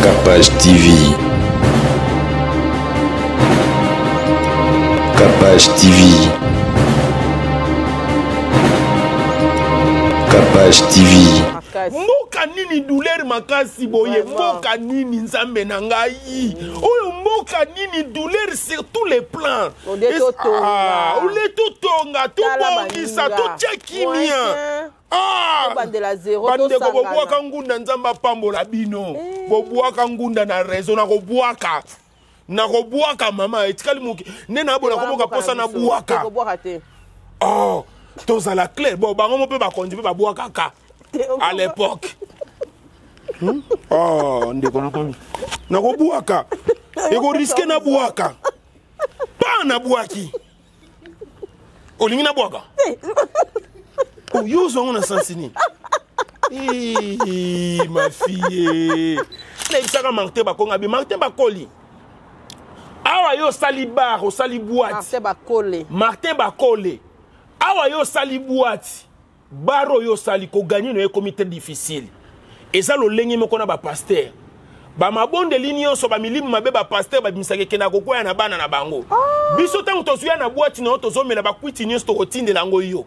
Capage TV. Capage TV. Capage TV. Mboka nini douleur makasi boye, mboka nini nzambe na ngai. Oyo mboka nini douleur sur tous les plans. Ole totonga, to bongisa, to tchekimia. Ah! Bandela zero to sangana. Bande bobuaka ngunda nzamba pambola bino. Bobuaka ngunda na raison na kobuaka. Na kobuaka mama etikali muki. Nena abona koboka posa na buaka. Oh, toza la claire. Bon, bango mo pe ba konji pe ba buaka ka. À l'époque. Oh, ndeko na komi. Na kobuaka. Eko riske na buaka. Pa na buaki. Olingi na buaka. Oh, yo zo na sansini. Ma fille. Na isaka Martin Bakonga bi Martin Bakoli. Awa yo sali bar, o sali boîte. Martin Bakole. Awa yo sali boîte. Baro yo sali ko gagner no comité difficile. Et ça lo lengi moko na ba pasteur. Ba mabonde linyo so ba milimu mabe ba pasteur ba bimisake kena ko kwa na bana na bango. Biso tango to suya na boîte na to zomela ba kwiti nyo sto rotinde lango yo.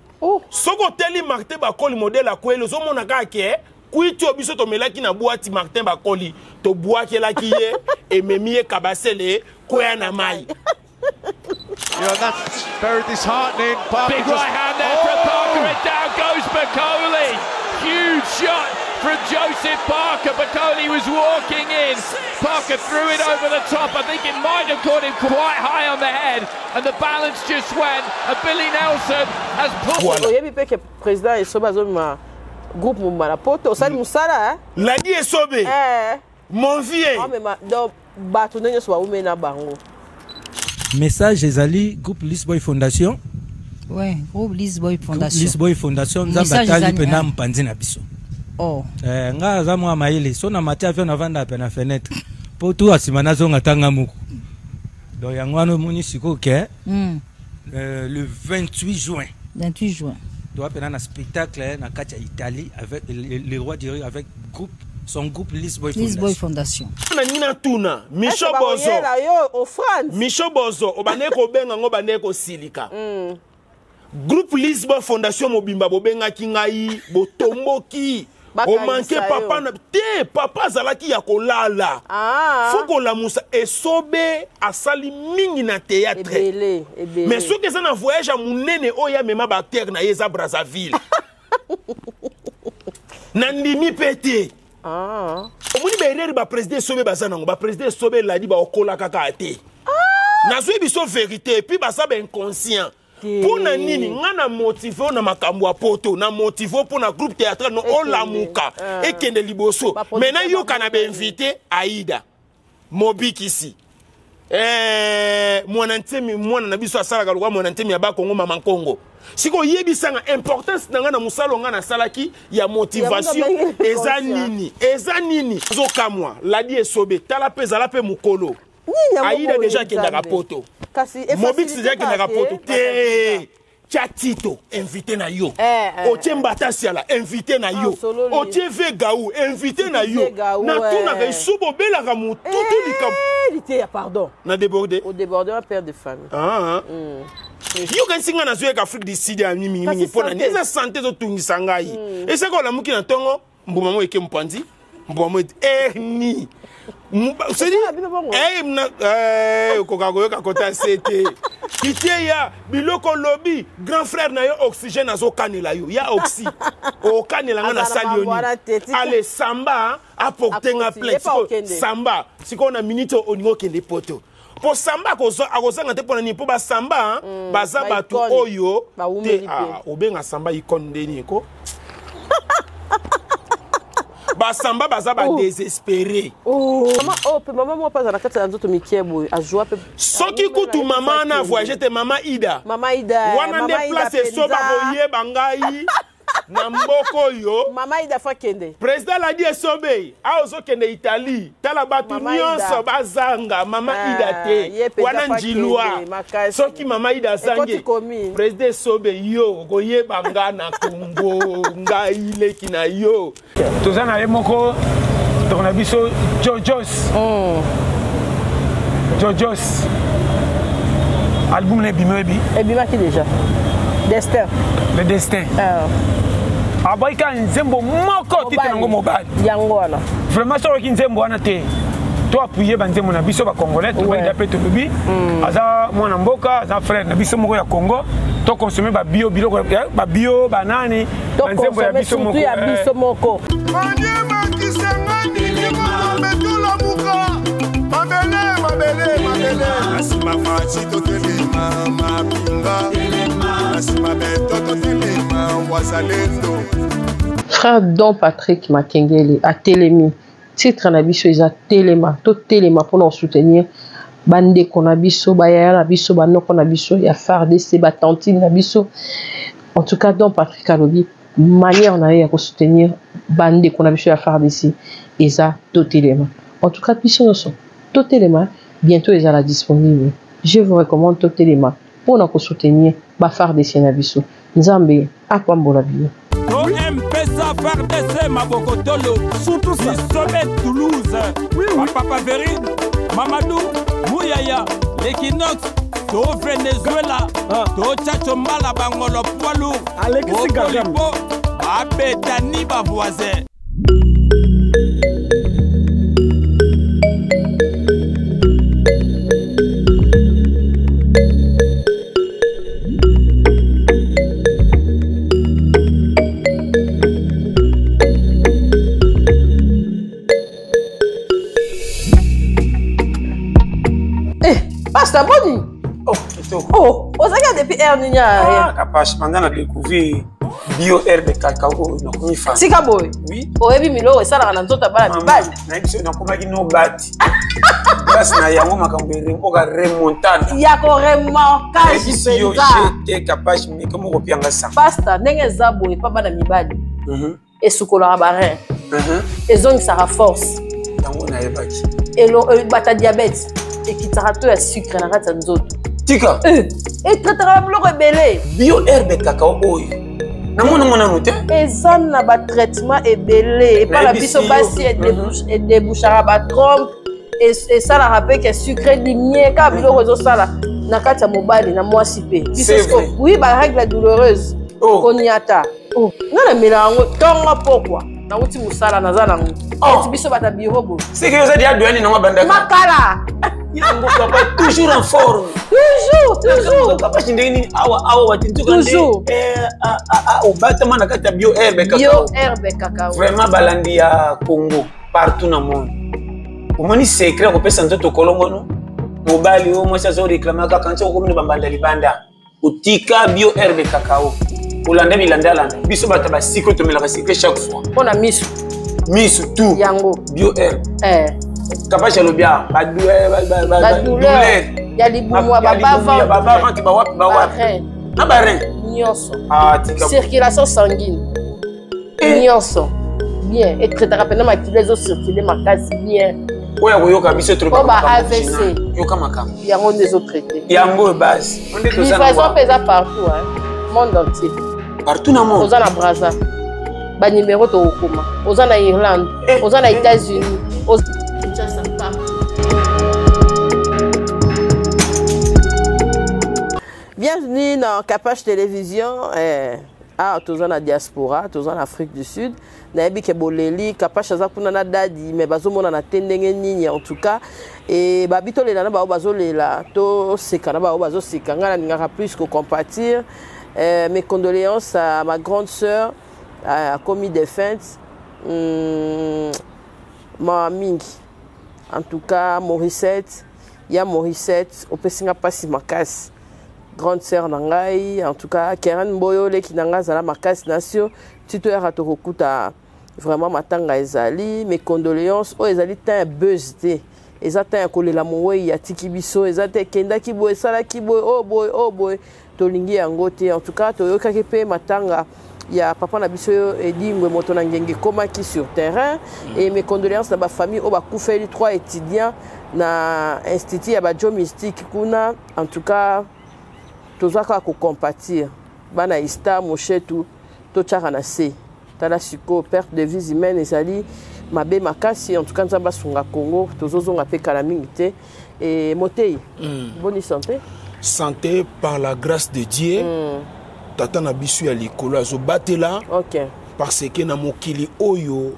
Soko teli Martin Bakoli modèle akwelo zo mona ka ke kwiti obiso to melaki na boîte Martin Bakoli to boîte la kiye e memie kabasele kwa na mai. You know, that's very disheartening. Big right hand there from Parker, and down goes Bakoli. Huge shot from Joseph Parker. Bakoli was walking in. Parker threw it over the top. I think it might have caught him quite high on the head, and the balance just went. And Billy Nelson has pulled. Oyebi pe ke président Esobe azoma groupe Mumalapoto osali musala La di Esobe. Mon vieux. Ah mais donc bato nyo so ba umena bango. Message ezali groupe Lisboy Fondation. Ouais, groupe Lisboy Fondation. Lisboy Fondation nzamba tali pena mpanzi na biso. Oh. Nga za mwa maile so na matia vyo na vanda pe na fenêtre. Po tu asimana zo ngatanga muku. Donc yangwano muni siko ke. Le 28 juin. 28 juin. Doit pena na spectacle na katia Italie avec les rois du rire avec groupe son groupe Lisboy Fondation. Nina tuna Micho Bozo. Micho Bozo obaneko benga ngo baneko silika. Groupe Lisboy Fondation mobimba bobenga kingai botomboki. O manke papa na te papa zalaki ya kolala. Foko la musa Esobe asali mingi na théâtre. Mais ceux qui sont en voyage à munene oya mema ba terre na yeza Brazzaville. Nandimi pété. Omuni bereri ba président Sobe bazanango ba président Sobe la di ba okola kaka ate. Nazwe biso vérité puis ba sa ba inconscient. Pour na nini ngana motivé na makambo ya poto na motivé pour na groupe théâtral no olamuka ekende liboso. Maintenant yo kana ba invité Aïda Mobikisi. Mwana ntemi mwana na biso asala kalwa mwana ntemi ya ba Kongo mama Kongo. Siko yebisanga importance nanga na musalo nga na salaki ya motivation eza nini zokamwa la di Esobe tala pe zala pe mukolo Aïda déjà kendaka poto Mobix déjà kendaka poto te Chatito invité na yo Otie Mbatasiala invité na yo Otie Vegaou invité na yo na tuna ka isubo bela ka mututu lika pardon na débordé au débordement père de famille. Yo kan singa na zueka Afrique du Sud ya mimi mingi pona neza santé zo tungisa ngai esa ko la muki na tongo mbuma mo eke mpanzi mbuma mo ni c'est dit kokago ka kota sete kitie ya biloko lobby grand frère na yo oxygène azo kanela yo ya oxy o kanela nga na salioni allez samba apporter nga plainte samba siko na minute oningo kende poto. Pour samba akozanga te pona ni po ba samba baza batu oyo te obenga samba ikondeni ko ba samba baza ba désespéré. Maman moi pas na kati ya nzoto mikiebo ajua pe soki kutu mama na voyager te mama Ida wana nde place so ba boye bangai na mboko yo mama Ida fa kende président la di Esobe a ozo kende Italie tala batu nyonso bazanga mama Ida te wana njilwa soki mama Ida zange président Esobe yo goye banga na Kongo ngai leki na yo tozana ye moko peintre on a biso Jojos. Jojos. Album les bimebi. Et bima qui déjà? Destin. Le destin. Ah bah quand nzembo moko tite nango mobile. Yango wana. Vraiment ça qui nzembo wana te. Toi appuyer banzembo na biso ba congolais to ba dapeto lobi. Aza mwana mboka, aza frère na biso moko ya Congo. To consommer ba bio biloko ba bio banani. Banzembo ya biso moko. Ya biso moko. Manyema kisangani ni metula muka. Mabele. Asima fachi to telema mapinga. Asima beto to telema wazalendo. Frère Don Patrick Makengele a Télémi. Titre na biso isa Téléma. To Téléma pour nous soutenir. Bande konabiso, bayaya nabiso, banoko nabiso, ya FARDC, batantine nabiso. En tout cas, Don Patrick Alobi, manière on a eu à soutenir bande konabiso ya FARDC. Isa to Téléma. En tout cas, biso nous sommes. To Téléma, bientôt ils sont disponibles. Je vous recommande To Téléma pour nous soutenir FARDC nabiso. Nzambe akwambola bio. MPSA FARDC Mabokotolo, surtout ça. Sommet Toulouse, Papa Véry, Mamadou, Mouyaya, l'Equinox, to Venezuela, to Tchachombala Bangolo Poilou, Alexis Gagamo, Abetani Bavoisin. Pasteur Boni. Oh, vous avez depuis Erninia. Ah, capable, pendant la découverte bio herbe de cacao, non comme il fait. C'est kaboy. Oui. Oh, ebi milo, ça la nanzota ba bibali. Na biso na komaki no bati. Grâce na yango makambere mboka remontada. Ya ko remontage penza. Yo j'étais capable mais comme ko pianga ça. Pasteur ndenge zabo e pa bana mibali. Et sukola barin. Ezong ça force. Yango na yebaki. Elo bata diabète. Et qui t'arrête à sucre na kata nzoto. Tika. Et traitera blo rebelle. Bio herbe cacao oyo. Na mona note. Ezan na ba traitement ebelé et pas la biso basi et débouchera ba trompe et ça la rappelle que sucre diminué ka bilo rezo sala na kata mobile na mwasi pe. Oui, ba règle douloureuse. Konyata. Oh, na milango tonga pourquoi? Na uti musala na zana ngo. Et biso bata biro bo. C'est que vous avez dit na banda. Makala. Yango papa toujours en forme. Toujours. Papa chindeni awa watintuka toujours. Au battement na kata bio herbe cacao. Bio herbe cacao. Vraiment balandi ya Congo partout dans le monde. Omoni secret ko pesa nzoto kolongo no. Mobali o mwasa zo réclamer ka kanti ko komini bambanda libanda. Utika bio herbe cacao. Olanda bilanda landa. Biso bata ba secret to melaka secret chaque fois. On a mis tout. Yango. Bio herbe. Capable de bien, ba douleur. Ya libumwa baba qui ba wapi. Na ba rein. Nyonso. Tika. Circulation sanguine. Nyonso. Bien. Et très rapidement les os circuler ma case bien. Oya koyoka biso trop ba AVC. Yoka makam. Yango des autres traités. Yango base. On est tous en pesa partout monde entier. Partout dans le monde. Aux en Brazza. Ba numéro to okoma. Aux en Irlande, aux en États-Unis, aux bienvenue dans Capage Télévision. Tous en diaspora, tous en Afrique du Sud. Naebi ke boleli Capage azakuna na dadi mais bazomona na tendenge nini en tout cas et babito le na ba bazolela to sekana ba bazosika ngala ngaka plus que compatir. Mes condoléances à ma grande sœur à commis défunte ma mingi. En tout cas, Morissette, il y a Morissette, au Pessinga Passi Makas, grande sœur Nangai, en tout cas, Keren Boyole qui n'a pas Makas Nation, tu te as vraiment matanga ezali, mes condoléances, oh ezali t'as un buzz té, ezata un collé la moue, ya tiki biso, ezata kenda ki boy, sala ki boy, oh boy, tolingi angote, en tout cas, toyoka kepe matanga. Il y a papa Nabiso et Dingwe Motonangenge Koma qui sur terrain et mes condoléances à ma famille au Bakoufeli 3 étudiants na institut à Badjo Mystique kuna en tout cas tozaka ko compatir bana ista moshe tout to tchara na se tala siko perte de vie humaine ezali mabe makasi en tout cas nzamba sunga Congo tozozonga pe kala mingi te et Motei bonne santé par la grâce de Dieu tata na bisu ya likolo azobatela parce que na mokili oyo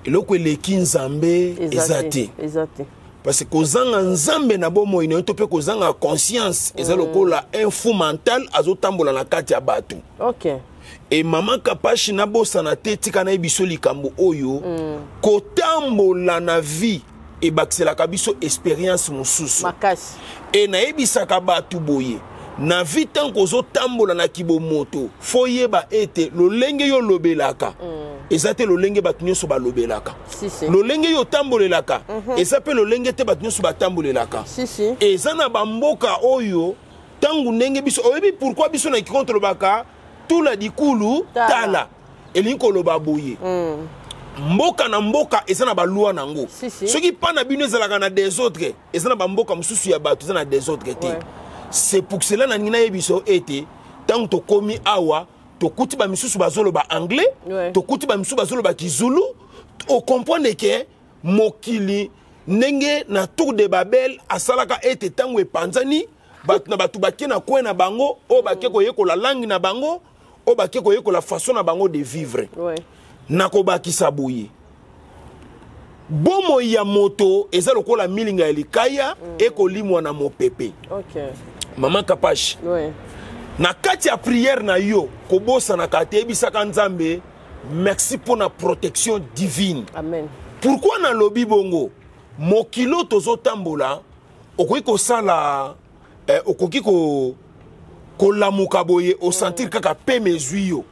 eloko eleki nzambe ezate parce que kozanga nzambe na bomo ino to pe kozanga conscience eza lokola un fou mental azotambola na kati ya bato et maman Kapashi na bosa na te tika na biso likambo oyo kotambola na vie et bakiselaka biso expérience mosusu makasi et na ebisaka bato boye na vie tant kozotambola na kibomoto foyeba ete lolenge yo lobelaka ezate lolenge bato nyonso balobelaka lolenge yo tambolelaka ezape lolenge te bato nyonso batambolelaka eza na bamboka oyo tangu ndenge biso oyebi pourquoi biso na kikontre baka tula dikulu tala elingi koloba boye mboka na mboka eza na balua nango soki pa na bino ezalaka na des autres eza na bamboka mosusu ya bato eza na des autres te c'est pour cela na ngina yebiso ete tangu tokomi awa tokuti ba misusu bazoloba anglais tokuti ba misusu bazoloba kizulu o comprendre que mokili ndenge na tour de Babel asalaka ete tangu epanzani batu na batu bakie na kwe na bango o bakie koyekola langue na bango o bakie koyekola façon na bango de vivre nako bakisa boye bomo ya moto eza lokola milinga ya likaya ekolimwa na mopepe Maman Kapashi na kati ya prière na yo kobosa na kati ebisaka nzambe merci pour la protection divine. Amen. Pourquoi na lobi bongo mokilo tozotambola okoki kosala okoki ko lamuka boye o sentir kaka pe mezwi yo.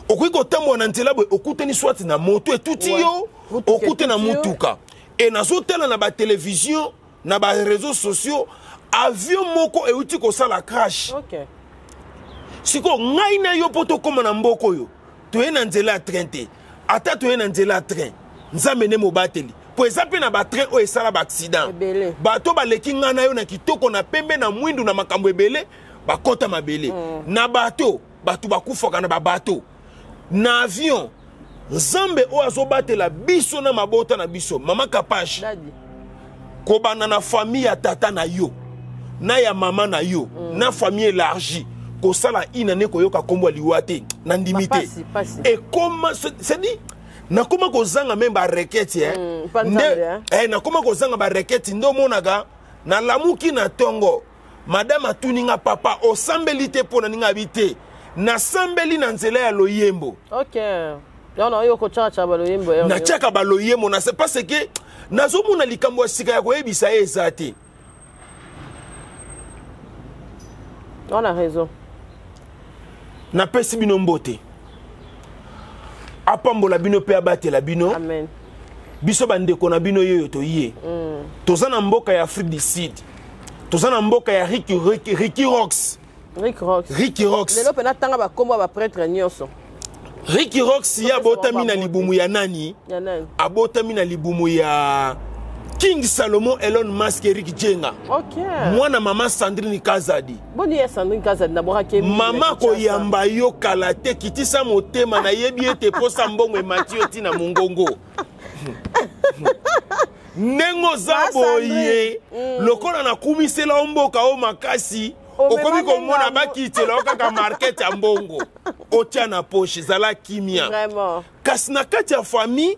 Okoki kotambola na nzela boye okuteni swati na moto etuti yo okute na mutuka et nazotela na ba télévision na ba réseaux sociaux avion moko euti kosala crash. OK. Siko ngai na yo poto koma na mboko yo toye na nzela ya train te ata toye na nzela ya train nzambe ne mobateli po ezape na ba train o esala ba accident bato baleki nga na yo na kitoko na pembe na mwindu na makambo ebele bakota mabele na bato bakufaka na bato na avion nzambe o azobatela biso na mabota na biso mama Kapashi kobana na famille ya tata na yo na ya mama na yo na famille élargie kosala inane koyoka kombo liwate na ndimité et comme c'est dit na koma kozanga même ba requête na koma kozanga ba requête ndo monaka na lamuki na tongo madame atuninga papa o sambeli te pona ninga bité na sambeli na nzela ya loyembo. OK. Non yo ko chacha ba loyembo na chaka ba loyembo na c'est parce que nazomona likambo sika ya koyebisa ezate. On a raison. Na pesi bino mbote apambola bino pe abatela bino. Amen. Biso bandeko na bino yoyo toye toza na mboka ya Afrique du Sud toza na mboka ya Ricky Rocks lelo pena tanga ba kombo ba prêtre nyonso Ricky Rocks ya botami na libumu ya nani abotami na libumu ya King Salomon Elon Musk Eric Jenga. OK. Mwana mama Sandrine Kazadi. Boni ya Sandrine Kazadi na borake mama ko yamba yo kalate kitisa motema na yebi ete posa mbongo e Mathieu tina mungongo. Nengo zaboye lokola na kumisela mboka o makasi okomi komona bakitela okaka market ya mbongo. Otia na poche zala kimia. Vraiment. Kasi na kati ya famille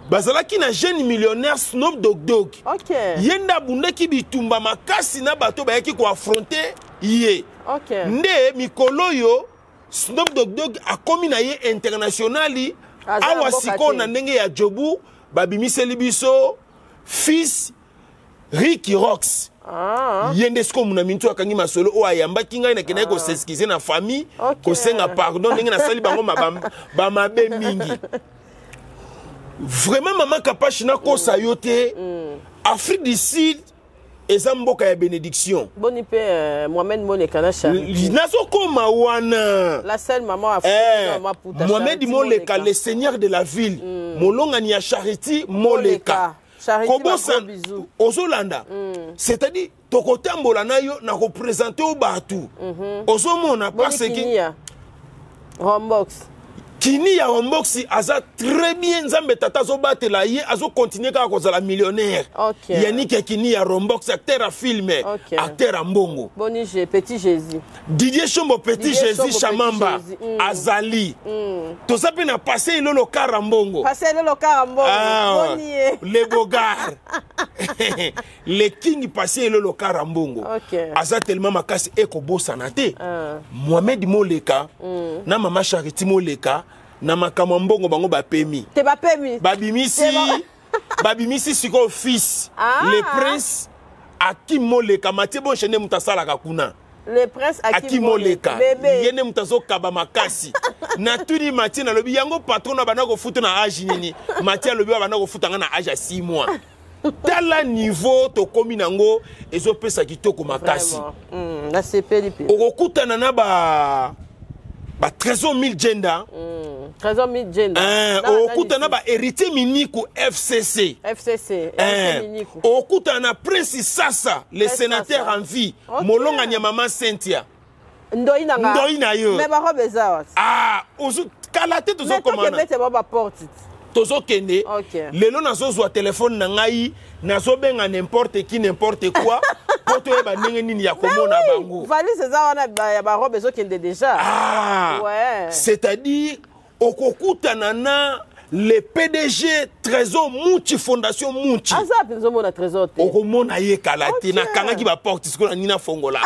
bazalaki na jeune millionnaire Snoop Dogg. OK. Yenda bundaki bitumba makasi na bato bayaki ko affronter ye. OK. Nde mikolo yo Snoop Dogg akomi na ye internationali awa siko na ndenge ya jobu babimiseli biso fils Ricky Rocks. Yende sko muna mintu akangi masolo o ayambaki ngai na kena ko s'excuser na famille ko senga pardon ndenge na sali bango ba mabe mingi. Vraiment maman Kapashi na kosa yote Afrique du Sud eza mboka ya bénédiction. Boni pe Mohamed Moleka na charité. Nazo koma wana. La seule maman africaine maputa. Mohamed Moleka le seigneur de la ville. Molonga ni ya Charity Moleka. Kobosa ozolanda. C'est-à-dire tokotambola na yo na représenter o batu. Ozomona parce que Rombox Kini ya Romboxi aza très bien nzambe tata zo batela ye azo continuer ka kozala millionnaire. Yannick Kini ya Romboxi acteur à film, acteur à mbongo. Boni Petit Jésus. Didier Chombo Petit Jésus Chamamba Azali. Tout ça peut na passer le Karambongo. Passer le Karambongo. Les Bogards. Les King passer le Karambongo. Aza tellement makasi eko bosanate. Mohamed Moleka na mama Charity Moleka na makamambongo bango ba pemi. Te ba pemi. Babimisi siko fils. Le prince Akim Moleka Mathieu Bonchene mutasala kakuna. Le prince Akim Moleka. Yene mutazo kaba makasi. Na tuni Mathieu na lobi yango patron na bana ko futa na âge nini. Mathieu lobi bana ko futa na âge 6 mois. Tala niveau to komi nango ezo pesa kitoko makasi. Na CPLP. Okokutana na ba trésor 1000 gender. Trésor 1000 gender. Okutana ba héritier miniku FCC. Miniku. Okutana Prince Sasa, le sénateur en vie. Molonga Nyamama Cynthia. Ndoina yo. Mais ba robeza. Ozu kalate to zo komana. Mais ba porte. Tozo kende. Lelo nazo zwa téléphone na ngai, nazo benga n'importe qui n'importe quoi. Poto eba ndenge nini ya komona bango. Valise za wana ba robe zo kende déjà. Ouais. C'est-à-dire okokutana na le PDG Trésor Mouchi Fondation Mouchi. Aza penzo mona Trésor te. Okomona ye kalate na kanga ki ba porte sikola nina fongola.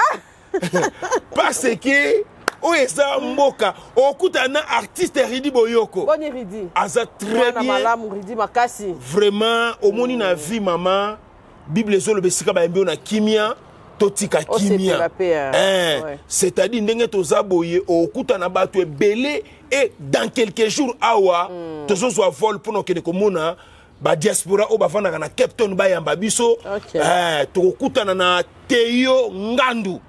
Parce que Oesa Mboka, okutana artiste Ridi Boyoko. Boni Ridi. Aza très bien. Malamu Ridi makasi. Vraiment, omoni na vie maman, Bible zolo besika ba mbio na kimia, totika kimia. C'est-à-dire ndenge toza boye okutana batu ebele et dans quelques jours awa tozo zo vol pour no kene komona ba diaspora o bavana na Cape Town ba yamba biso. Tokutana na Teyo Ngandu.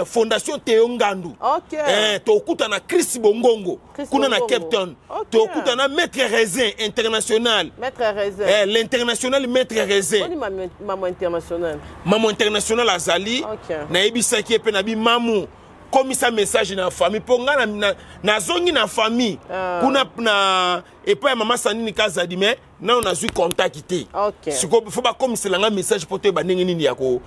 Fondation Théo Ngandu. Tokuta na Chris Bongongo. Kuna na Cape Town. Tokuta na Maître Raisin international. Maître Raisin. L'international Maître Raisin. Maman international. Maman international azali. Na ebisa ki epe na bi mamu. Comme ça message na famille pour na zongi na famille. Kuna na et puis maman Sanini Kazadi mais na on a eu contact té. Siko faut pas comme c'est un message pour te ba ndenge nini ya ko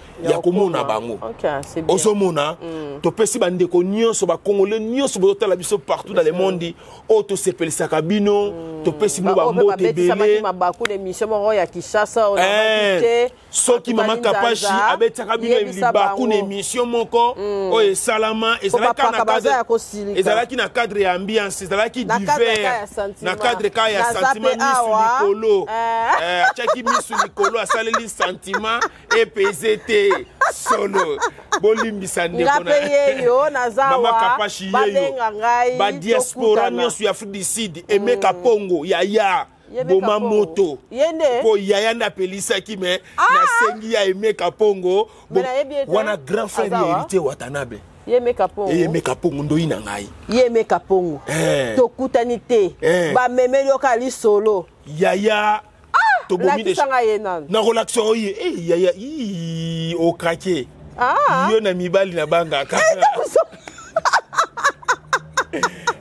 mona bango. C'est bien. Osomona to pesi ba ndeko nyonso ba congolais nyonso bo tala biso partout dans le monde. Auto sepeli sakabino to pesi mo ba mbote belé. Ma baku de mission mo ya Kishasa on a dit soki mama kapashi abeta kabino libaku ne mission moko o e salama ezalaki na cadre ezalaki na cadre ya ambiance ezalaki divers na cadre ka ya sentiment misu likolo chaki misu likolo asaleli sentiment epezete solo bolimbisa ndeko na mama kapashi yeyo ba diaspora nyonso ya Afrique du Sud Emeka Pongo yaya Boma moto po yaya na pelisa ki me na sengi ya Emeka Pongo wana grand frère ya hérité Watanabe Emeka Pongo Emeka Pongo ndo ina ngai Emeka Pongo tokutani te ba memeli okali solo yaya to bomi de na relaxation oye yaya o craquer yo na mibali na banga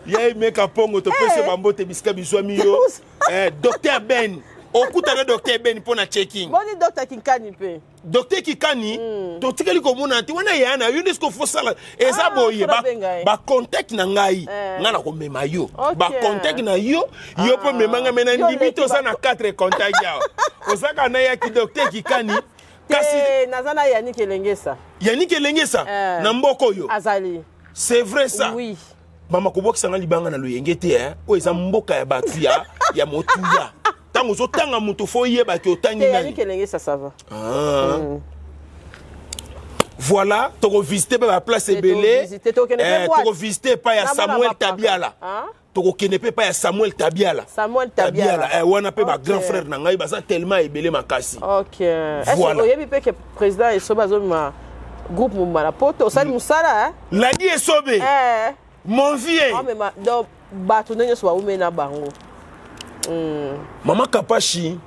Y'a Emeka Pongo to pese bambote biska bizwami yo. Docteur Ben, okutana Docteur Ben pour na checking. Boni Docteur Kikani pe. Docteur Kikani, to tikali ko mona ti wana yana yo desko fo sala eza boye ba contact na ngai. Ngana ko mema yo. Ba contact na yo, yo po memanga mena ndimito za na 4 contact yao. Osaka na ya ki Docteur Kikani. Kasi nazana Yannick Elengesa. Yannick Elengesa na mboko yo. Azali. C'est vrai ça. Oui. Mama kubokisa nga libanga na loyengete o eza mboka ya batu ya motuya tango zo tanga mutu fo yeba ki otangi nani Elengesa ça va. Voilà, to visiter ba place ebele. To visiter pa ya Samuel Tabiala. To kenepe pa ya Samuel Tabiala. Samuel Tabiala. Wana pe ba grand frère na ngai baza tellement ebele makasi. OK. Est-ce que yebi pe que président et soba zo ma groupe Mumala poto osali musala La di esobe. Mon vieux. Ah mais donc bato nyo so ba umena bango. Mama Kapashi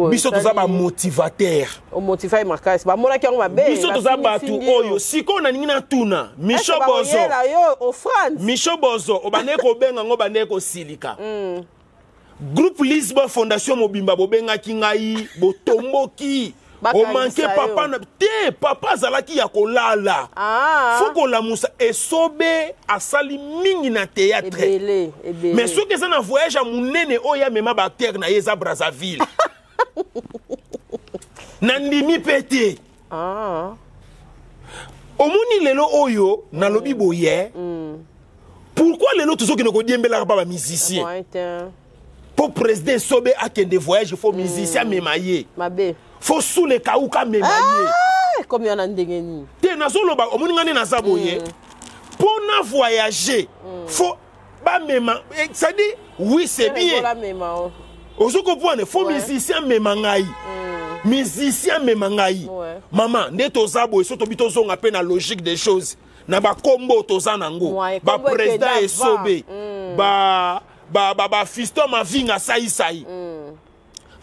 biso toza ba motivateur o motiver makasi ba mona ki ngoma be biso toza batu oyo siko na ningi na tuna Micho Bozo o France Micho Bozo obane ko benga ngo bane ko silika Groupe Lisbon Fondation Mobimba bobenga ki ngai botomboki o manke papa na te papa zalaki ya kolala foko la musa esobe asali mingi na théâtre mais ceux qui sont en voyage à munene oya mema bactère na yeza Brazzaville nandimi pété omoni lelo oyo na lobi boye pourquoi lelo tozoki na ko diembela ba musicien pour président sobe akende voyage il faut musicien memaye mabe faut sous les kauka memaye comme y en a ndengeni te nazolo ba omoni ngane na zaboye pour na voyager faut ba mema ça dit oui c'est bien ozoko poane faut musicien memangai musicien memangai maman ndeto zabo so to bito zonga pe na logique des choses na ba kombo toza nango ba président esobe ba fiston ma vinga sai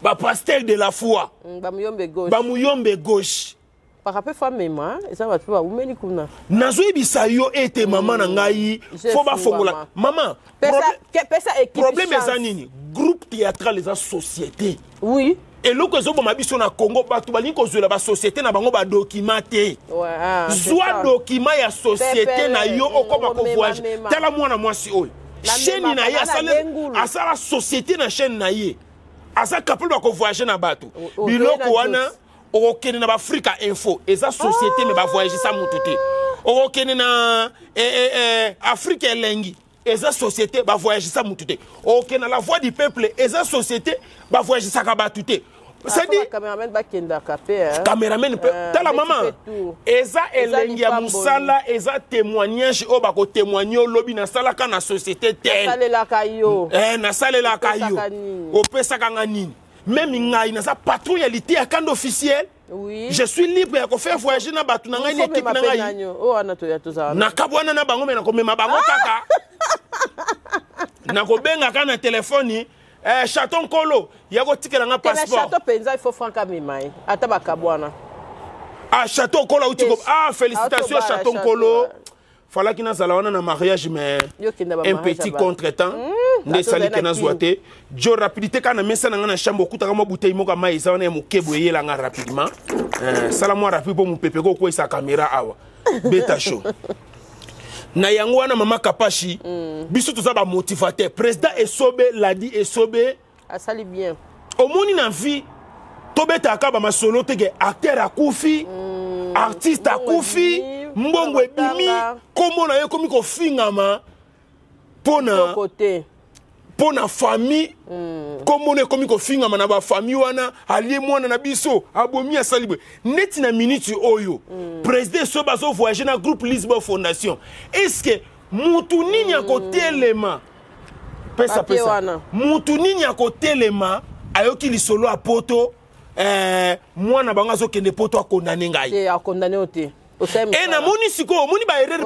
ba pasteur de la foi ba muyombe gauche par rapport femme mema eza ba tuba umeni kuna nazo ebisa yo ete mama na ngai fo ba fongola mama problème eza nini groupe théâtral eza société oui et loko ezo boma biso na Congo batu bali ko zola ba société na bango ba documenté soit document ya société na yo okoma ko voyage tala mwana mwasi oyo chaîne na ye asala société na chaîne na ye asa capable ko voyager na bato biloko wana okene na Africa Info eza société me ba voyager sa mutu te okene na Afrique elengi eza société ba voyager sa mutu te okene la voix du peuple eza société ba voyager sa ka bato te c'est dit cameraman ba kenda kapé cameraman tala maman eza elengi ya musala eza témoignage o ba ko témoigner lobi na sala ka na société telle salela kayo na salela kayo o pesa kanga nini même ngai na sa patrouillalité ya kando officiel oui je suis libre ya ko faire voyager na batu na ngai équipe na ngai ana to ya to za na kabwana na bango me na ko mema bango kaka na ko benga kana téléphone chaton kolo yako tikela nga passeport chaton penza il faut franca mimai ata bakabwana chaton kolo utiko félicitations chaton kolo fala kina zala wana na mariage mais un petit contretemps nde sali kena zwate jo rapidité kana mesa na nga na chambre okutaka mo bouteille moka mai za wana mukebo yela nga rapidement sala mo rapide po mupepeko ko isa caméra awa beta show na yango wana mama Kapashi biso toza ba motivateur président esobe l'a dit esobe asali bien omoni na vie tobeta ka ba masolo teke acteur akufi artiste akufi mbongo ebimi komo na yo komi ko fingama pona pona famille komo ne komi ko fingama na ba famille wana alie mwana na biso abomi asalibwe neti na minute oyo président so bazo voyager na groupe Lisbon Fondation est-ce que mutu nini akotelema pesa mutu nini akotelema ayoki lisolo a poto mwana banga zo kende poto akondane ngai akondane ote et na moni siko omoni ba erreur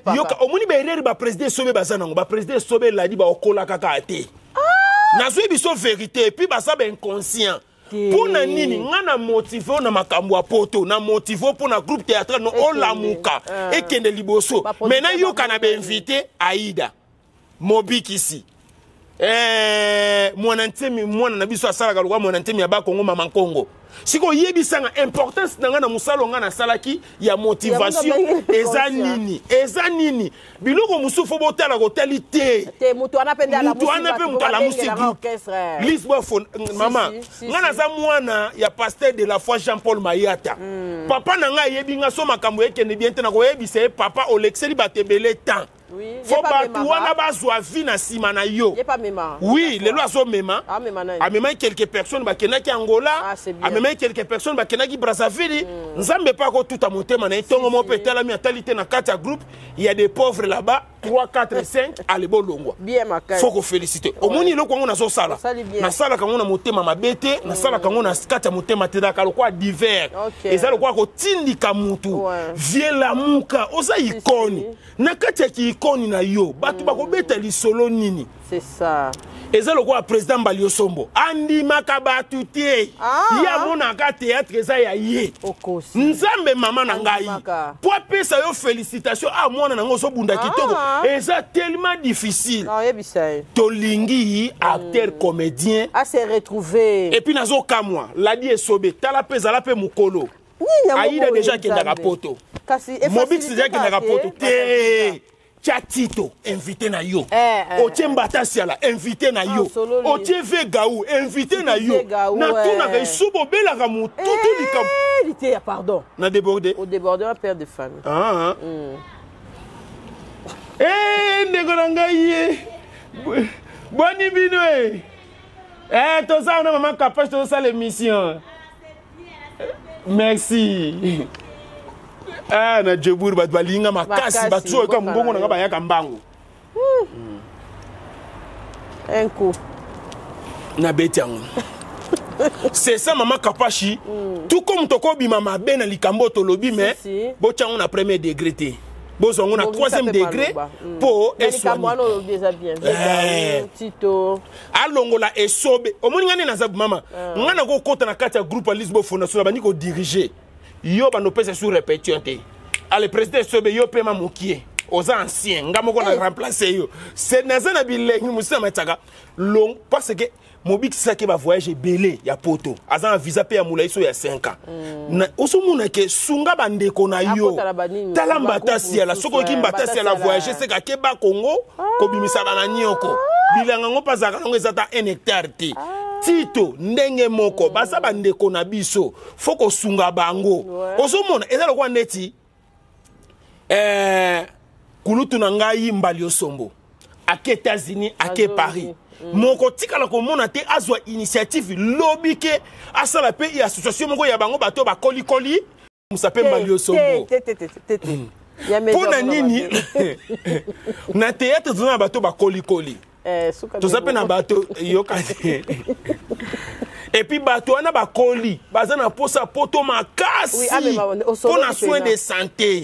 ba yoka omoni ba erreur ba président sobe bazana ngo ba président sobe la di ba okola kaka ate na zo biso vérité puis ba sa ba inconscient pour na nini ngana motiver na makambo a poto na motiver pour na groupe théâtral no olamuka et kende liboso maintenant yoka na ba invité Aïda Mobikisi mwana ntemi mwana na biso asala kalwa mwana ntemi ya ba Kongo mama Kongo siko yebisanga importance nanga na musalo nga na salaki ya motivation eza nini biloko musufu botala kotalite te mutu anapenda la musique Lisbon mama nga na za mwana ya pasteur de la foi Jean-Paul Mayata papa nanga yebinga so makambo ekende bien te na ko yebise papa Olexeli batebele temps faut batu wana bazwa vie na sima na yo oui lelo azo mema amema quelques personnes bakenaki Angola amema quelques personnes bakenaki Brazzaville nzambe pa ko tout a motema na etongo mo petala mi atalité na kati ya groupe il y a des pauvres là-bas 3 4 5 allez bolongwa bien makasi faut ko féliciter omoni loko ngo na zo sala na sala kango na motema mabete na sala kango na kati ya motema tedaka lokwa divers eza lokwa ko tindika mutu vie la muka oza ikoni na kati ya icône na yo bato bakobeta lisolo nini. C'est ça. Eza le président Mbalio Sombo andimaka batu te ya monaka théâtre eza ya ye nzambe mama na ngai po apesa yo félicitation a mwana nango ozobunda kitoko eza tellement difficile tolingi acteur comédien à se retrouver et puis nazokamwa ladi esobe tala pe ezala pe mokolo aida déjà kendaka poto mobix déjà kendaka poto te Tito, invité na yo. Otie Mbatasiala, invité na yo. Otie Vegaou, invité na yo. Na tout na kaisobo bela kamu tout likam. Était pardon. Na débordé. Au débordé un père de famille. Ndeko ye. Boni bino to ça on a maman capable de ça l'émission. Merci. Na Djebour bat balinga makasi batso ka mbongo na bayaka mbango. Un coup. Na betiango. C'est ça maman Kapashi. Tout comme toko bi mama ben na likambo to lobi mais bo tiango na premier degré té. Bo zongo na troisième degré pour esobe. Tito. Alongola esobe. Omoni ngani na zabu mama. Ngana ko kota na kati ya groupe Lisbo Fondation bani ko diriger. Yo ba no pesa sur répétition té. Ale président sobe yo pema mukie. Aux anciens ngamo ko na remplacer yo. C'est nazana bilengi musa mataka long parce que Mobix saki ba voyage belé ya poto. Azan visa pe ya mulaiso ya 5 ans. Na osomuna ke sunga bandeko na yo. Tala mbatasi ya la soko ki mbatasi ya la voyage c'est ka keba Congo ko bimisa bana nyoko. Bilanga ngo pazaka ngo ezata 1 hectare ti. Tito ndenge moko basa bandeko na biso foko sunga bango. Osomona eza lokwa neti kulutu na ngai Mbalio Sombo. Ake États-Unis, ake Paris. Moko tika la komona te azwa initiative lobby ke asala pe ya association moko ya bango bato ba koli koli musape Mbalio Sombo. Pona nini na théâtre zona bato ba koli koli. To sape na bato yoka. Et puis bato ana ba koli bazana posa poto makasi pour na soin de santé.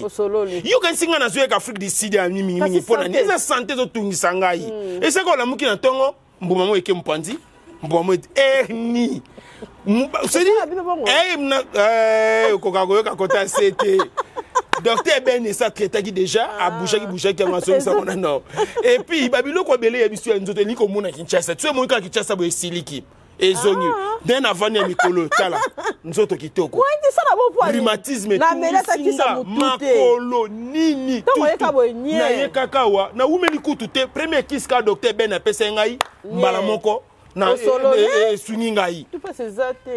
Yo kan singa na zoe ka Afrique du Sud ya mingi pona neza santé zo tungisa ngai. Et c'est quoi la muki na tongo mbuma mo eke mpanzi mbuma mo ni c'est dit ko ka ko ka kota c'était docteur Ben ça traité déjà a bouger qui a ça on a non et puis babilo ko belé ya biso nzoto ni ko mona Kinshasa tu mo ka Kinshasa bo siliki ezongi den avant ya mikolo tala nzoto kitoko rhumatisme makolo nini na ye kakawa na umeli kutu te premier kiska docteur Ben apesa ngai mbala moko na suni ngai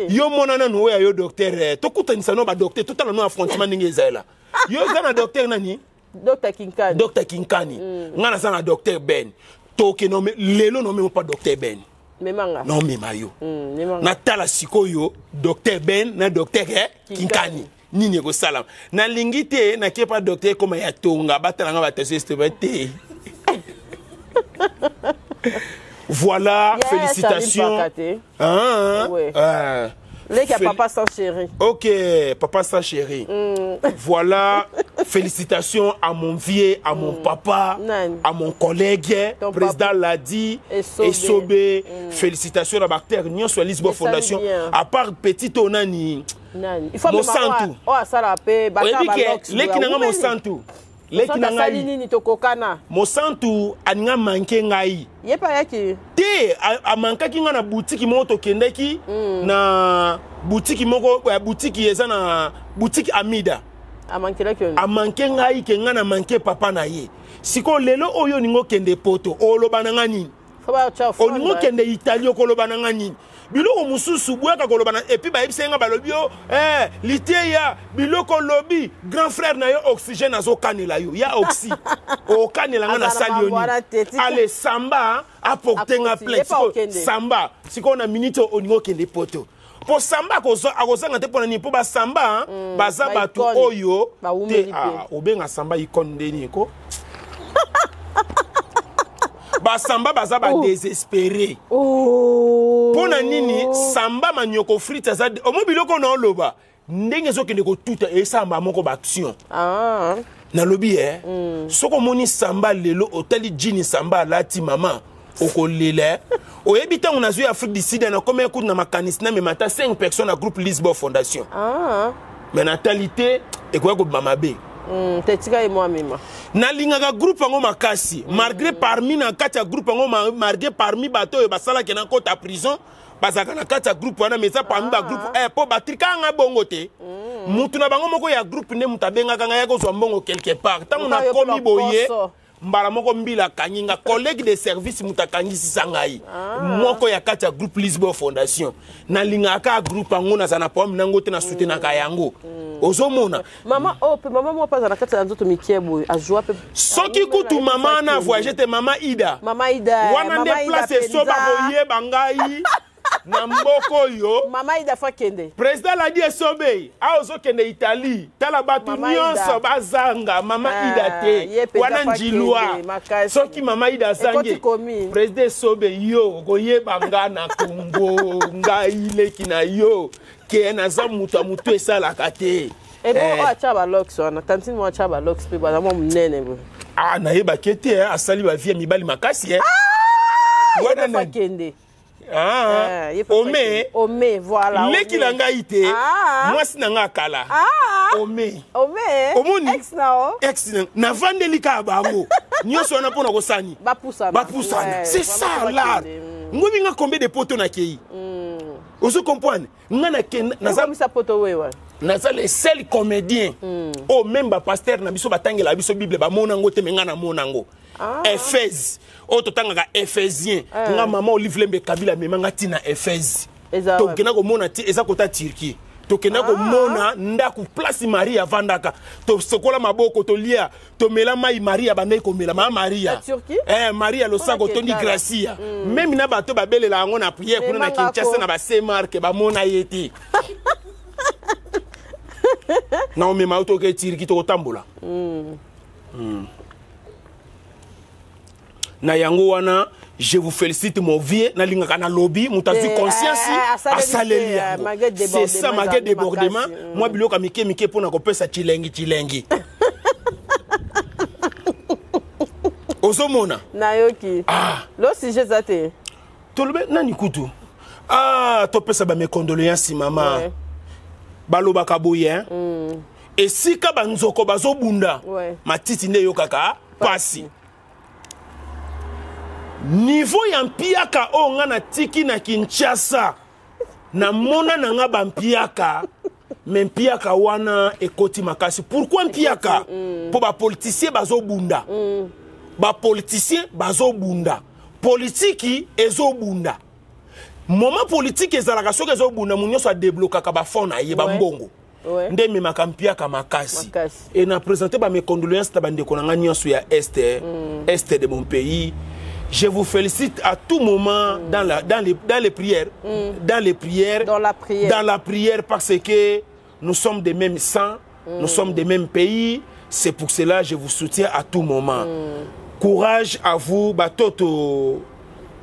yo monana no ya yo docteur to kutanisa no ba docteur to tala no affrontement ninge ezala yo kana docteur nani docteur Kinkani ngana sana docteur Ben to ke no lelo no me pas docteur Ben non mais mayo na tala sikoyo docteur Ben na docteur Kinkani nini ko salam na lingite na kepa docteur comme ya tonga batala nga batesiste voilà félicitations papa sans chéri. Ok, papa sans chéri. Voilà, félicitations à mon vieux, à mon papa, à mon collègue, président l'a dit, Esobé. Félicitations à l'acteur Nyon sur Lisbo Fondation. À part petit onani. Il faut mon santou. Oh, ça la paix. Les qui n'ont mon santou. Les qui n'ont mon santou a manqué ngai. Yé pas yaki. Te a manqué qui na boutique moto kendeki na boutique moko boutique eza na boutique Amida. A manqué là que. A manqué ngai ke ngana manqué papa na ye. Siko lelo oyo ningo kende poto oloba na ngani. Oningo kende Italie ko loba na ngani. Biloko mususu bweka ko loba na et puis ba ibisenga balobi yo liteya biloko lobi grand frère na yo oxygène azo kanela yo ya oxy o kanela nga na sali oni ale samba apporter nga plein samba siko na minute oningo kende poto po samba ko akozanga te pona ni po ba samba baza batu oyo te obenga samba ikondeni ko ba samba baza ba désespéré pona nini samba manyoko frite za omo biloko na oloba ndenge zo kende ko tuta e samba moko ba action na lobby soko moni samba lelo otali jini samba lati mama okolele oyebita on a joué Afrique du Sud na comme écoute na makanisna mais mata 5 personnes à groupe Lisbon Fondation mais natalité et quoi ko mama be tetika et moi même na lingaka groupe ngo makasi malgré parmi na kati groupe ngo malgré parmi bato e basala ke na kota prison bazaka na kati groupe wana mais ça parmi ba groupe po batrika nga bongo te mutu na bango moko ya groupe ne mutabenga kanga ya ko zwa mbongo quelque part tant on a komi boye mbala moko mbila kanyinga collègue de service mutakangisi sangai moko ya kati groupe Lisbon Fondation na lingaka groupe ngo na sana pom nango te na soutenir ka yango ozomona mama mama mo pas na kati ya nzoto mikiebo ajua pe soki kutu mama na voyager te mama Ida wana nde place soba boye bangai na mboko yo mama Ida fa kende président la dit sobe a ozo kende Italie tala batu nyonso bazanga mama Ida te wana njilwa soki mama Ida zange président sobe yo koye banga na Congo ngai leki na yo ke na za mutu mutu esala kate bon acha ba lox wana tantine mo acha ba lox pe ba mo munene bo na yeba kete asali ba vie mibali makasi wana fa kende Ome, voilà. Leki langa ite, moi si nanga kala. Ome, ex na vandeli ka bango. Nyoso na pona ko sani. Bapusana. C'est ça là. Ngobi nga combien de poteaux na kei. Vous comprenez? Nga na ken na za sa poto wewa. Na za les seuls comédiens. Oh même ba pasteur na biso batangela biso Bible ba monango te menga na monango. Éphèse. Ototanga Éphésien. Nga mama Olivier Kabila memanga tina Éphèse. Tokena ko mona ti eza kota Turquie. Tokena ko mona ndaku place Maria vandaka. To sokola maboko to lia to mela mai Maria bande ko mela ma Maria. Maria lo sango to ni Gracia. Même na bato babelela ngo na prière kuna na Kinshasa na ba Saint-Marc ba mona yeti. Na o mema auto ke Turquie to tambola. Na yango wana je vous félicite mon vieux na linga na lobby mutazu conscience asaleli c'est ça mague débordement moi biloka mike pona ko pesa chilengi ozomona nayoki lo sujet zate tolbe nani kutu to pesa ba mes condoléances maman baloba kaboye et sika banzoko bazobunda matiti nde yokaka pasi niveau ya mpiaka o nga na tiki na Kinshasa na mona na nga ba mpiaka mais mpiaka wana ekoti makasi pourquoi mpiaka po ba politicien bazobunda ba politicien bazobunda politiki ezobunda moment politique ezalaka soki ezobunda munyoso a déblokaka ba fond na ye ba mbongo nde memaka mpiaka makasi et na présenter ba mes condoléances ta bande konanga nyonso ya est de mon pays. Je vous félicite à tout moment dans les prières, dans la prière parce que nous sommes des mêmes sangs, nous sommes des mêmes pays. C'est pour cela que je vous soutiens à tout moment. Courage à vous, batoto.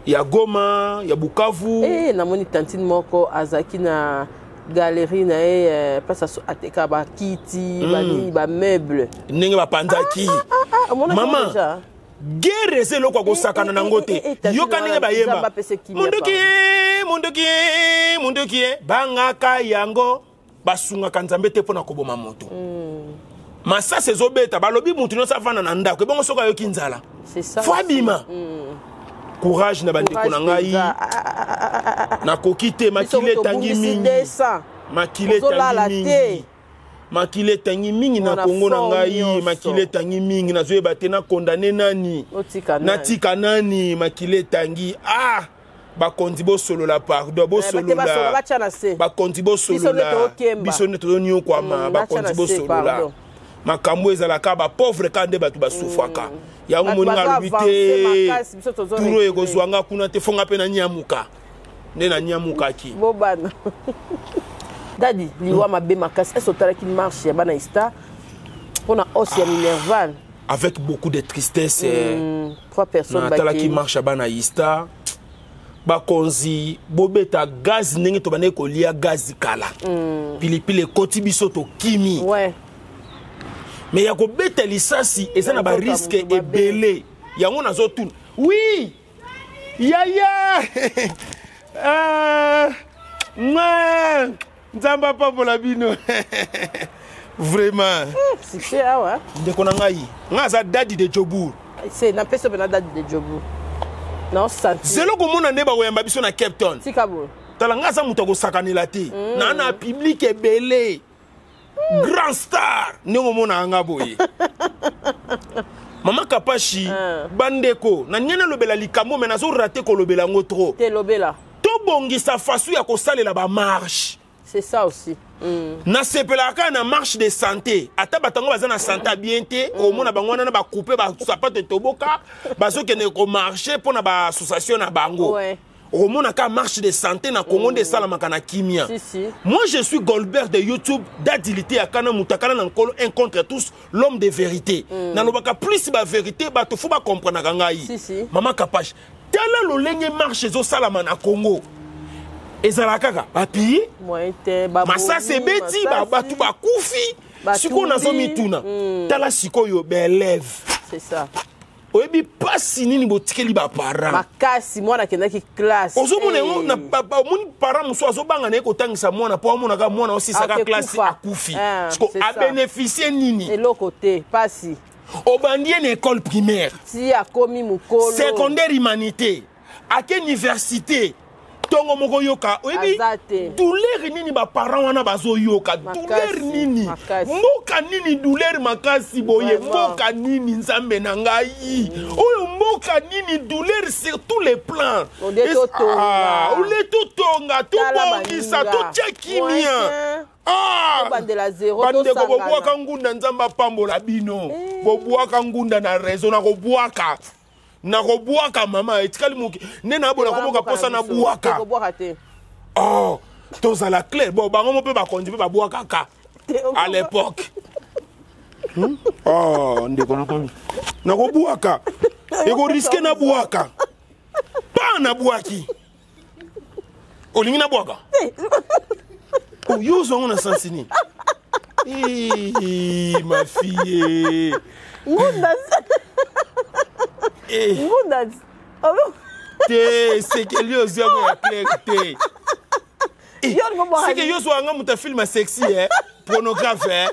Ya Goma, ya Bukavu. Eh, na moni tantine moko azaki na galerie na pas ça ateka ba kiti, ba meuble. Ndenge ba panzaki. Maman. Guerre c'est loko ko sakana na ngote yokanenge bayeba munduki bangaka yango basunga kanzambe te pona ko boma moto masa sezobeta balobi mutu no savana na ndako bongo soka yoki nzala c'est ça fabima courage na bandeko na ngai na kokite makile tangi mingi makile tangi mingi na Congo na ngai makile tangi mingi na zoeba te na condamné nani na tika nani makile tangi bakondi bo solo la pardon bo solo la bakondi bo solo la biso ne to nyo kwa ma bakondi bo solo la makambo ezalaka ba pauvre kande batu basufaka yango moninga lubite turo ekozwanga kuna te fonga pe na nyamuka nde na nyamuka ki bobana Dadi, liwa mabe makasi, est-ce que tu marche ya bana ista pour na os ya Minerval avec beaucoup de tristesse 3 personnes qui marche ya bana ista bakonzi bobeta gaz ndenge to bana ko lia gaz kala pilipili koti biso to kimi mais ya ko beta lisasi eza na ba risque ebele yango nazo tuna oui yaya nzamba pambola bino vraiment c'est awa ndeko na ngai ngaza dadi de Jobour c'est na peso bena dadi de Jobour non santi zelo komona ndeba koyamba biso na Cape Town tikabo tala ngaza muto ko sakanela te na public ebele grand star ndeko mona nga boye Mama Kapashi bandeko na nyana lobela likambo mais nazo raté ko lobela ngo trop te lobela to bongisa fasu ya ko salela ba marche c'est ça aussi na sepelaka na marche de santé ata batango baza na santé bien te au mona bango na ba couper ba sapato toboka bazo kene ko marcher pour na ba association na bango au mona ka marche de santé na Congo de salamaka na kimia moi je suis Goldberg de YouTube d'adilité à kana mutakana na nkolo un contre tous l'homme de vérité na lobaka plus ba vérité ba to faut ba comprendre ngai Mama Kapashi tala lolenge marche zo salama na Congo ezalaka papi masa sebeti batu bakufi siko nazo mituna tala siko yo belève c'est ça oyebi pasi nini botikeli ba parents makasi mwana kendaki classe ozomona na papa moni parents muso azobanga na ko tangisa mwana po amona ka mwana aussi saka classe akufi siko a bénéficier nini eloko te pasi obandie na école primaire si akomi mukolo secondaire humanité à quelle université tongo moko yoka oyebi douleur nini ba parents wana bazo yoka douleur nini mboka nini douleur makasi boye mboka nini nzambe na ngai oyo mboka nini douleur sur tous les plans on est tout tonga tout bongisa tout tchekimia bandela zéro bandeko bobuaka ngunda nzamba pambola bino bobuaka ngunda na raison na kobuaka na kobuaka mama etikali muki nena abona komoka posa na buaka oh tozala clair bon bango mo pe ba konji pe ba buaka ka à l'époque oh ndeko na kobuaka eko risque na buaka pa na buaki olingi na buaka oh yo zo na sansini ma fille Ngundas. C'est que lui aussi a clairité. C'est que yo so anga muta film sexy pornographe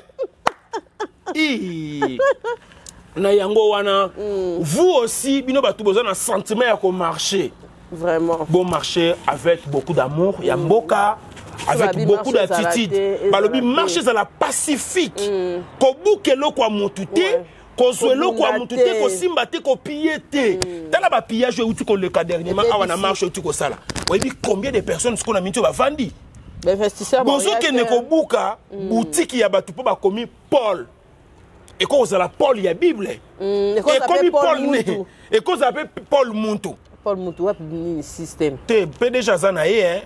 na yango wana vous aussi bino batu besoin na sentiment ya ko marcher vraiment bon marcher avec beaucoup d'amour ya mboka avec beaucoup d'attitude balobi marcher za la pacifique ko bukelo kwa mutute Kozuelo kwa mutute ko simba te ko pillete. Tala ba pillage outi ko le cas dernièrement awana marche outi ko sala. Oyebi combien de personnes ce qu'on a minto ba vandi. Investisseurs bozo ke ne ko buka boutique ya batu po ba komi Paul. Et ko za Paul ya Bible. Et komi Paul Muntu. Et ko za Paul Muntu. Paul Muntu wa ni système. Te PDG za na ye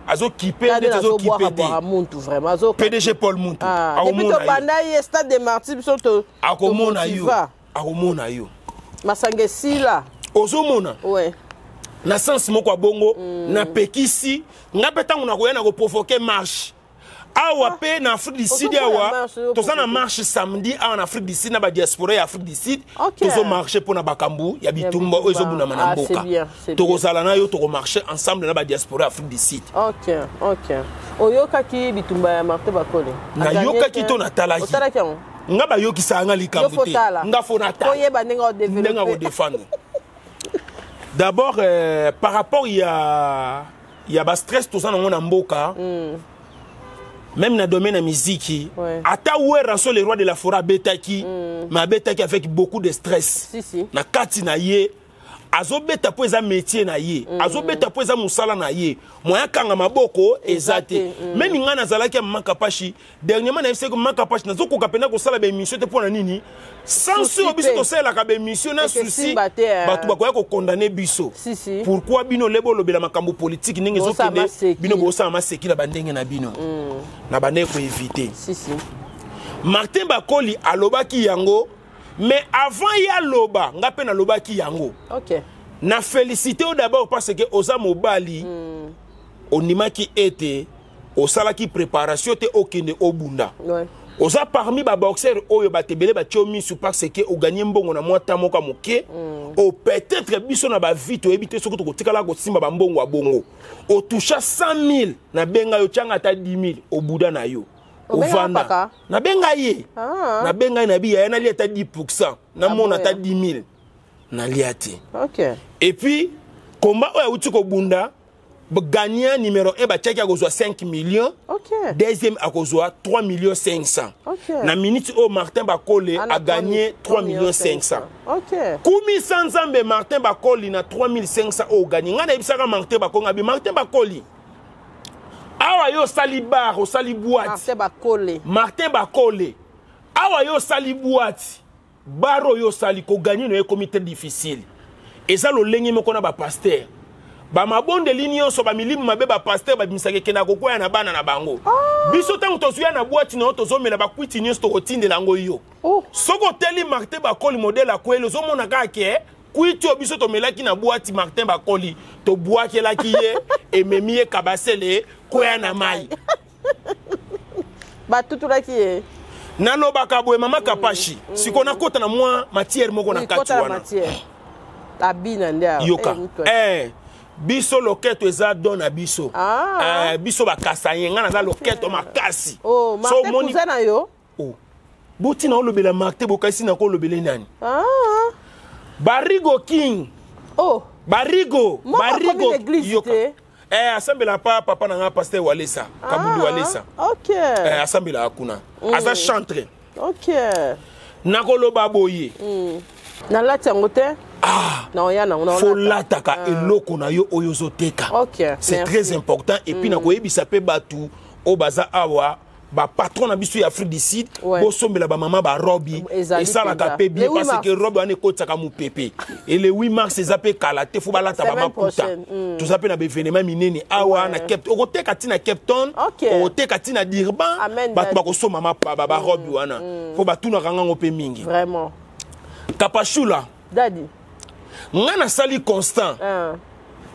azo kipe de azo kipe de Muntu vraiment azo PDG Paul Muntu depuis to banda ye stade de martyrs biso to akomona yo masange sila ozomona ouais na sens moko bongo na pekisi ngape tangu na koya na ko provoquer marche awa pe na Afrique du Sud awa toza na marche samedi awa na Afrique du Sud na ba diaspora ya Afrique du Sud tozo marcher pour na bakambu ya bitumba ozo buna manamboka tokozala na yo toko marcher ensemble na ba diaspora Afrique du Sud. OK oyoka ki bitumba ya Martin Bakole na yoka ki to na talaki otalaki on nga ba yoki sa nga likambu te nga fo na ta oyeba ndenga o défendre d'abord par rapport il y a ba stress toza na mboka même dans le domaine de la musique, ata ouera sur les rois de la forêt betaki, mais betaki avec beaucoup de stress. Na kati na ye, azo beta po eza métier na ye, azo beta po eza musala na ye. Moya kanga maboko ezate. Même nga na zalaki ya Mama Kapashi, dernièrement na fseko Mama Kapashi na zoko kapena ko sala ba émission te pona nini? Sans sur biso to sala ka ba émission na souci. Batu bakoya ko condamner biso. Pourquoi bino lebo lobela makambo politique ningi zo kende bino bo sa maseki la bandenge na bino. Na bande ko éviter. Martin Bakoli alobaki yango. Mais avant ya loba, nga pe na lobaki yango. OK. Na félicité d'abord parce que oza mobali onimaki ete osala ki préparation te okende obunda. Ouais. Oza parmi ba boxeur oyo batebele ba tiomi sous parce que o gagner mbongo na mwata moka moke o peut-être biso na ba vite o ebité soko to tikala ko simba ba mbongo wa bongo o toucha 100 000 na benga yo changa ta 10 000 o buda na yo o vanda na benga ye na benga na biya na liata 10% na mona ta 10 000 na liati. OK. Et puis combat oyo uti ko bunda gagnant numéro 1 Bachaki a 5 millions. Okay. Deuxième a 3 millions 500. Okay. Na minute où Martin Bakole a gagné 3 millions 500. Okay. Koumi Sanzambe Martin Bakole na 3500 au gagné. Ngana ibisaka Martin Bakole Martin Bakole. Awa yo sali bar au sali boîte. Martin Bakole. Awa yo sali boîte. Baro yo sali ko gagné no comité difficile. Et ça le lengi me kona ba pasteur. Ba mabonde linyo so ba milimu mabe ba pasteur ba bimisake kena kokoya na bana na bango. Biso tango tosuya na boîte na tozomela ba kwiti nyos to kotinde lango yo. Soko teli Martin Bakole modèle akwelo zo mona ka ke kwiti biso to melaki na boîte Martin Bakole to boîte la kiye e memie kabasele koya na mai. Ba tutula kiye. Nalo bakabwe mama kapashi. Sikona kota na mwa matière moko na kati wana. Abina ndia. Yoka. Biso loketo eza dona biso. Biso bakasa yenga na za loketo makasi. Oh, Martin cousin na yo? Oh. Boti na olobela Martin bokasi na ko lobele nani? Barigo King. Oh. Barigo yoka. Asambela papa na nga pasteur Walesa, Kabulu Walesa. OK. Asambela akuna. Asa chantre. OK. Nakoloba boye. Na lati yango te? Na faut lataka eloko na yo oyozoteka. OK. C'est très important et puis na koyebisa pe batu o baza awa ba patron na biso ya Afrique du Sud bo sombela ba mama ba robi et ça la kapé bien parce que robi ane kotaka mu pépé et le 8 mars c'est zapé kala te faut balata ba maputa tout ça pe na événement minene awa na Cape Town okoteka tina Cape Town okoteka tina Durban batu ba ko soma mama ba robi wana faut batuna kanga ngope mingi vraiment Kapashula Daddy ngana sali constant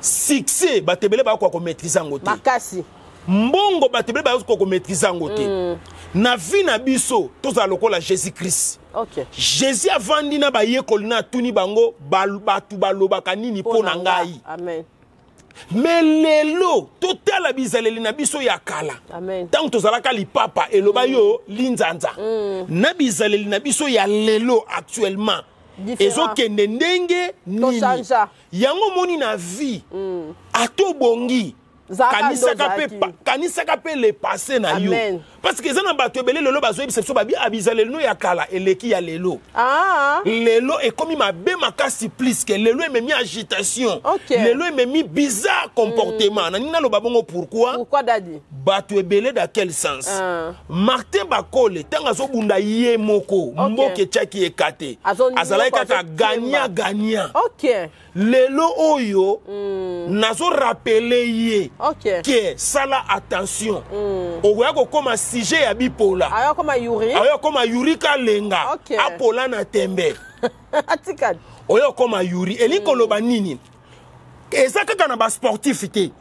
succès batebele ba ko maîtriser ngote makasi mbongo batebele ba ko maîtriser ngote na vie na biso toza lokola Jésus Christ. OK. Jésus avandi na ba yekoli na tuni bango batu balobaka nini pona ngai. Amen. Mais lelo total bizaleli na biso ya kala. Amen. Tant tozalaka lipapa eloba yo linzanza. Na bizaleli na biso ya lelo actuellement. Ezokende ndenge nini yango moni na vie atobongi kanisaka pe le passé na yo parce que zana bato ebele lelo bazoyebi biso babi abizaleli no ya kala eleki ya lelo lelo ekomi mabe makasi plus que lelo ememi agitation lelo ememi bizarre comportement na nina loba bongo pourquoi Daddy bato ebele dans quel sens Martin Bakole tanga zobunda ye moko mboke chaki ekate azalaki kaka gagnant OK lelo oyo nazo rappeler ye que sala attention oya ko koma sujet ya bipola ayo koma yuri kalenga apola na tembe atikad oya koma yuri eliko loba nini eza kaka na ba sportivité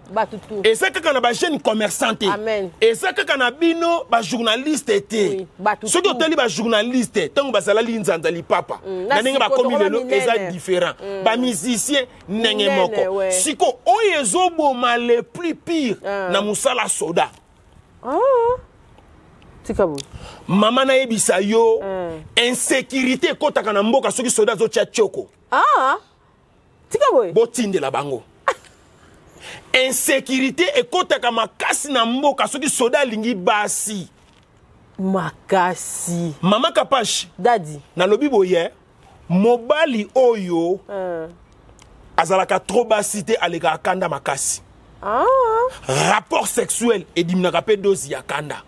eza kaka na ba jeune commerçante eza kaka na bino ba journaliste te soki otali ba journaliste tango bazala linzanza lipapa na ndenge bakomi lelo eza différent ba musicien ndenge moko siko oyo ezoboma le plus pire na musala soda mama na yebisa yo insécurité kotaka na mboka soki soda zo tia choko botindela bango insécurité ekotaka makasi na mboka soki soda lingi basi makasi mama Kapashi Daddy na lobi boye mobali oyo azalaka trop basi te aleka kanda makasi rapport sexuel ediminaka pe dosi ya kanda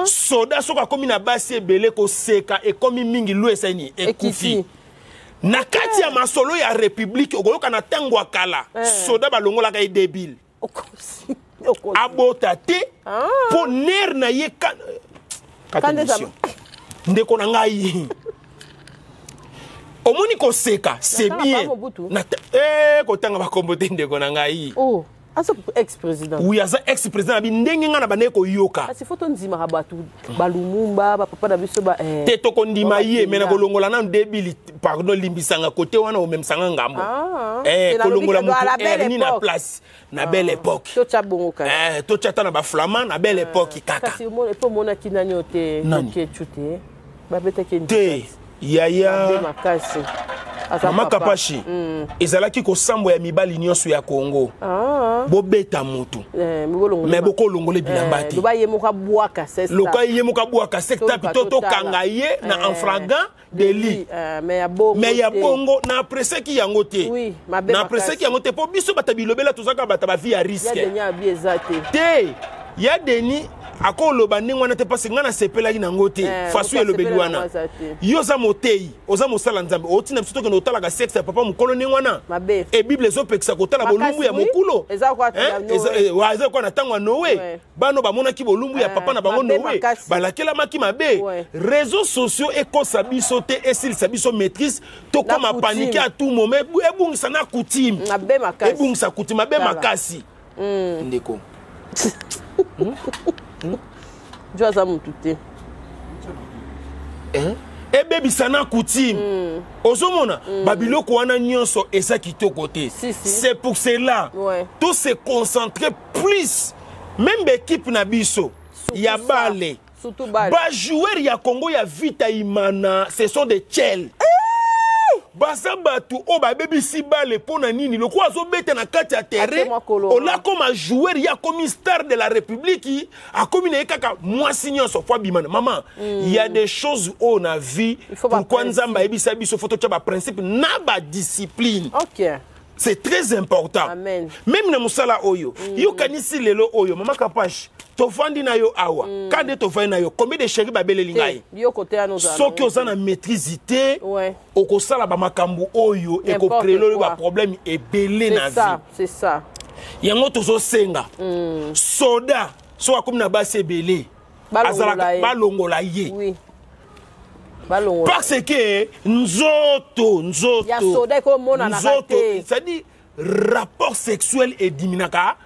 soda soka komi na basi ebele koseka ekomi mingi luesa ni ekufi na kati ya masolo ya république okoyoka na tango akala soda balongolaka ye débile abota te po ner na ye ndeko na ngai omoni koseka c'est bien kotanga bakombo te ndeko na ngai ex-président. Oui, aza ex-président abi ndenge nga na bane ko yoka. Asi photo ndima rabatu balumumba ba papa na biso ba te to ko ndima ye mena ko longola na debili pardon limbisanga côté wana o même sanga ngambo. Ko longola mutu ni na place na belle époque. To cha bongo ka. To cha ta na ba flamand na belle époque kaka. Kasi mo e po mona kinani ote ke chute. Ba bete ke te yaya makasi. Mama Kapashi ezalaki ko sambo ya mibali nyonso ya Congo bobeta mutu mais boko longole bilamba te loba yemuka bwaka sesta loka yemuka bwaka sekta pitoto kanga ye na enfragant délit mais ya bongo na apprécier ki yango te na apprécier ki yango te po biso batabilobela tozaka bata ba vie à risque te ya deni akoloba ndenge wana te parce ngana sepelaki nango te fasu elobeli wana yo za motei oza mosala nzambe otina biso toke notalaka sexe ya papa mokolo ndenge wana e bible ezopekisa kotala bolumbu ya mokulo eza kwa na ntango ya noe bano bamonaki bolumbu ya papa na bango noe balakelamaki mabe réseaux sociaux ekosa biso te esilisa biso maîtrise tokoma panike à tout moment ebungisa na coutume ebungisa coutume mabe makasi ndeko Joaza mutute. Ebebisa na coutume. Ozomona babiloko wana nyonso eza kitoko te. C'est pour cela tout se concentrer plus même l'équipe na biso ya bale. Ba joueur ya Congo ya Vita Imana, ce sont des tchels. Basabatu o ba bebi si bale pona nini le kwa zo bete na kati ya terrain ola comme joueur ya comme star de la République a comme na kaka mwasi nyonso fois bimana maman il y a des choses on a vu pourquoi nzamba ebisa biso photo tya ba principe na ba discipline. OK. C'est très important. Amen. Même na musala oyo yo kanisi lelo oyo mama Kapashi tofandi na yo awa kade tofandi na yo combien de chéri babele lingai yo côté à nous soki oza na maîtrisité okosala ba makambo oyo ekokréer ba problème ebele na vie. C'est ça yango tozo senga soda so akomi na basi ebele azalaka balongola ye. Oui. Parce que nzoto ya soda ko mona na kate c'est-à-dire rapport sexuel et diminaka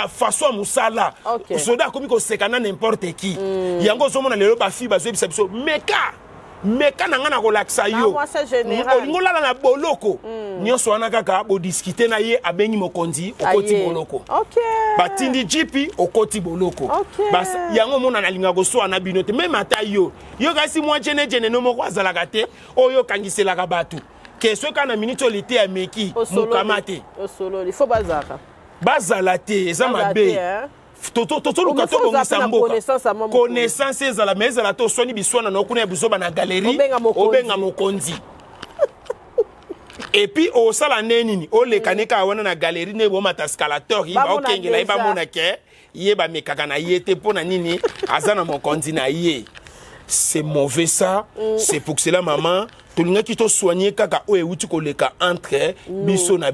façon musala soda komi ko sekana n'importe qui yango somona lelo ba fi ba zo biso meka na ngana ko laksa yo olingola na boloko nyonso wana kaka bo discuter na ye abengi mokonzi okoti boloko batindi jipi okoti boloko bas yango mona na linga ko so na binote même ata yo kasi mwa jene no moko azalaka te oyo kangiselaka batu keso kana minute olite ya meki mukamate osolo il faut bazala te eza mabe toto lukato bongisa mboka connaissance ezala mais ezala to soni biswana na okuna bizoba na galerie obenga mokonzi et puis au sala neni o le kaneka wana na galerie ne bo mata escalator iba okengela iba mona ke yeba mekaka na yete pona nini azana mokonzi na ye. C'est mauvais ça, c'est pour cela maman tolinga ki to soigner kaka o euti koleka entre biso na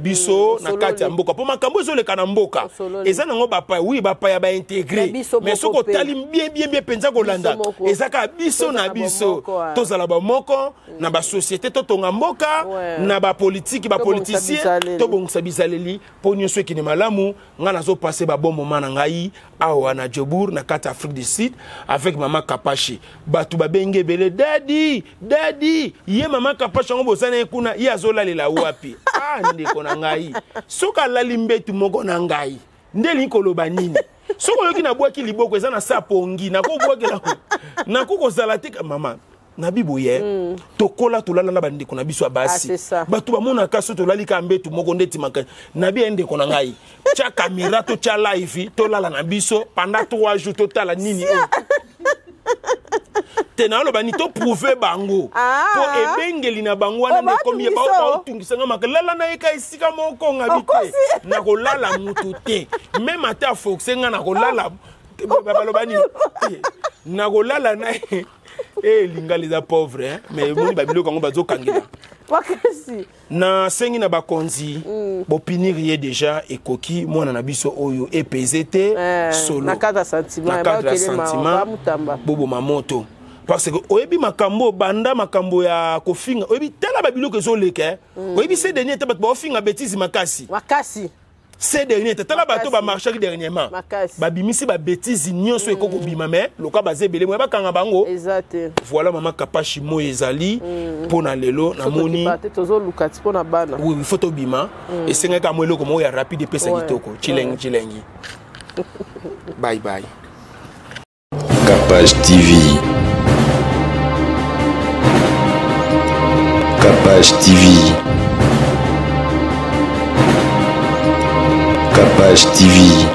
kati ya mboka po makambo zo leka na mboka eza nango bapa oui bapa ya ba intégrer mais soko tali bien penza kolanda eza ka biso na biso tozala ba moko na ba société to tonga mboka na ba politique ba politicien to bongisa bizaleli po nyonso ki ne malamu nga nazo passer ba bon moment na ngai awa na Djobour na kati Afrique du Sud avec maman Kapashi batu ba benge bele daddy ye mama Kapashi ngo bosana kuna ye azolalela wapi ndeko na ngai soka lali mbetu moko na ngai ndeli koloba nini soko yoki na bwaki liboko eza na sapongi na ko bwakela na ko kozala te mama na biboye tokola tolala na bandeko na biso basi batu bamona kaso tolali ka mbetu moko ndeti maka na bi ndeko na ngai cha caméra to cha live tolala na biso pendant 3 jours totala nini tena lo bani to prouver bango po ebengeli na bango wana ne komi ba otungisanga makalala na eka isika moko ngabite na kolala mutu te même ata foxenga na kolala balobani na kolala na linga les pauvres mais moni babilo kango bazo kangela wakasi na sengi na bakonzi bopinir ye déjà ekoki mwana na biso oyo EPZT solo na cadre sentiment bobo mamoto parce que oyebi makambo banda makambo ya kofinga oyebi tala babilo ke zo leke oyebi se dernier tabat ba ofinga bêtise makasi Ces derniers, tu as bateau marché dernièrement. Babimisi ba bêtise union so ekoko bima mais loka bazé belé moi ba kanga bango. Exact. Voilà maman kapashi mo ezali pona lelo na moni. Tozo lukati pona bana. Oui, photo bima et c'est ka mo eloko mo ya rapide pesa kitoko. Chilengi. Bye bye. Capage TV. Capage TV. Capage TV.